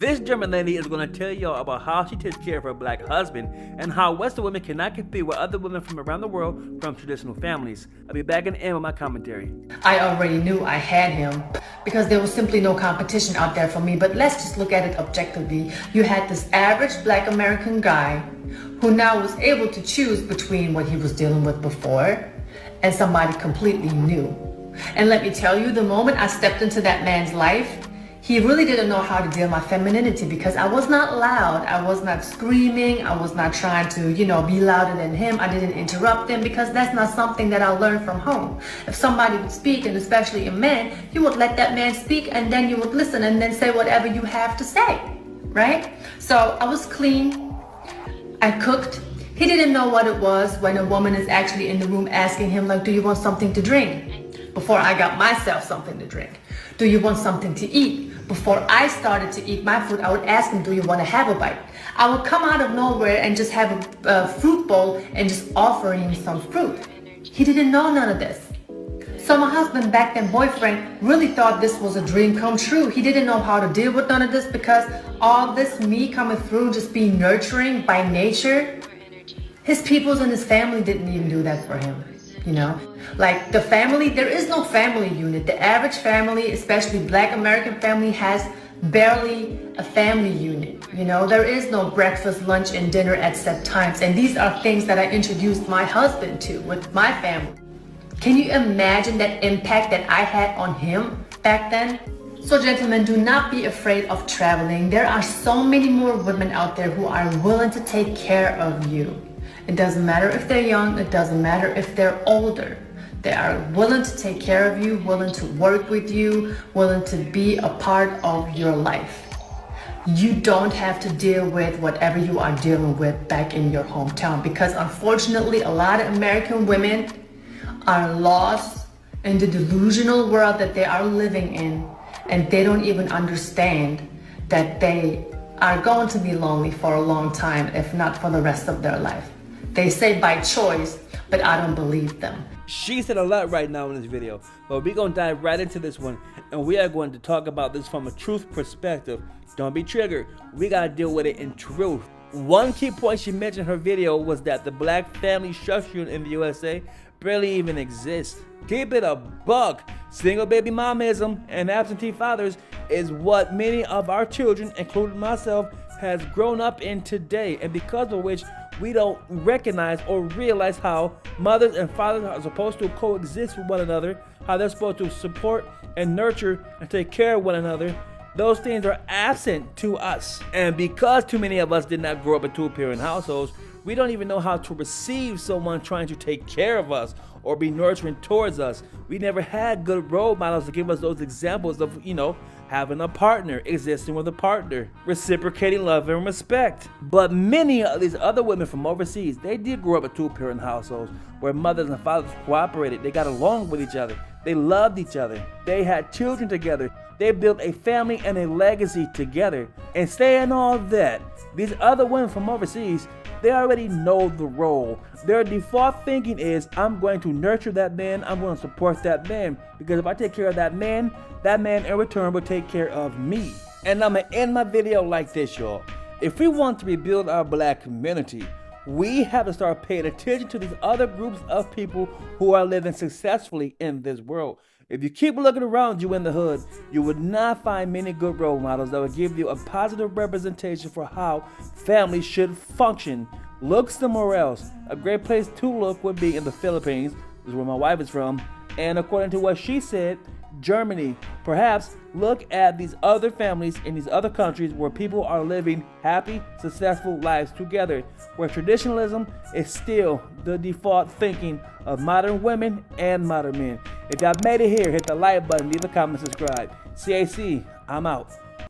This German lady is going to tell y'all about how she takes care of her black husband and how Western women cannot compete with other women from around the world from traditional families. I'll be back in the end with my commentary. I already knew I had him because there was simply no competition out there for me. But let's just look at it objectively. You had this average black American guy who now was able to choose between what he was dealing with before and somebody completely new. And let me tell you, the moment I stepped into that man's life, he really didn't know how to deal with my femininity because I was not loud. I was not screaming. I was not trying to, be louder than him. I didn't interrupt him because that's not something that I learned from home. If somebody would speak, and especially a man, you would let that man speak and then you would listen and then say whatever you have to say, right? So I was clean. I cooked. He didn't know what it was when a woman is actually in the room asking him, like, do you want something to drink? Before I got myself something to drink. Do you want something to eat? Before I started to eat my food, I would ask him, do you want to have a bite? I would come out of nowhere and just have a fruit bowl and just offer him some fruit. He didn't know none of this. So my husband, back then boyfriend, really thought this was a dream come true. He didn't know how to deal with none of this because all this me coming through, just being nurturing by nature, his peoples and his family didn't even do that for him. Like the family, there is no family unit. The average family, especially black American family, has barely a family unit. There is no breakfast, lunch, and dinner at set times. And these are things that I introduced my husband to with my family. Can you imagine that impact that I had on him back then? So gentlemen, do not be afraid of traveling. There are so many more women out there who are willing to take care of you. It doesn't matter if they're young, it doesn't matter if they're older. They are willing to take care of you, willing to work with you, willing to be a part of your life. You don't have to deal with whatever you are dealing with back in your hometown because unfortunately a lot of American women are lost in the delusional world that they are living in, and they don't even understand that they are going to be lonely for a long time, if not for the rest of their life. They say by choice, but I don't believe them. She said a lot right now in this video, but we're going to dive right into this one, and we are going to talk about this from a truth perspective. Don't be triggered. We got to deal with it in truth. One key point she mentioned in her video was that the black family structure in the USA barely even exists. Keep it a buck. Single baby momism and absentee fathers is what many of our children, including myself, has grown up in today, and because of which we don't recognize or realize how mothers and fathers are supposed to coexist with one another, how they're supposed to support and nurture and take care of one another. Those things are absent to us. And because too many of us did not grow up in two-parent households, we don't even know how to receive someone trying to take care of us or be nurturing towards us. We never had good role models to give us those examples of, having a partner, existing with a partner, reciprocating love and respect. But many of these other women from overseas, they did grow up in two-parent households where mothers and fathers cooperated. They got along with each other. They loved each other. They had children together. They built a family and a legacy together. And saying all that, these other women from overseas, they already know the role. Their default thinking is, I'm going to nurture that man, I'm going to support that man. Because if I take care of that man in return will take care of me. And I'm going to end my video like this, y'all. If we want to rebuild our black community, we have to start paying attention to these other groups of people who are living successfully in this world. If you keep looking around you in the hood, you would not find many good role models that will give you a positive representation for how families should function. Look somewhere else. A great place to look would be in the Philippines, which is where my wife is from, and according to what she said, Germany. Perhaps look at these other families in these other countries where people are living happy, successful lives together, where traditionalism is still the default thinking of modern women and modern men. If y'all made it here, hit the like button, leave a comment, subscribe. CAC, I'm out.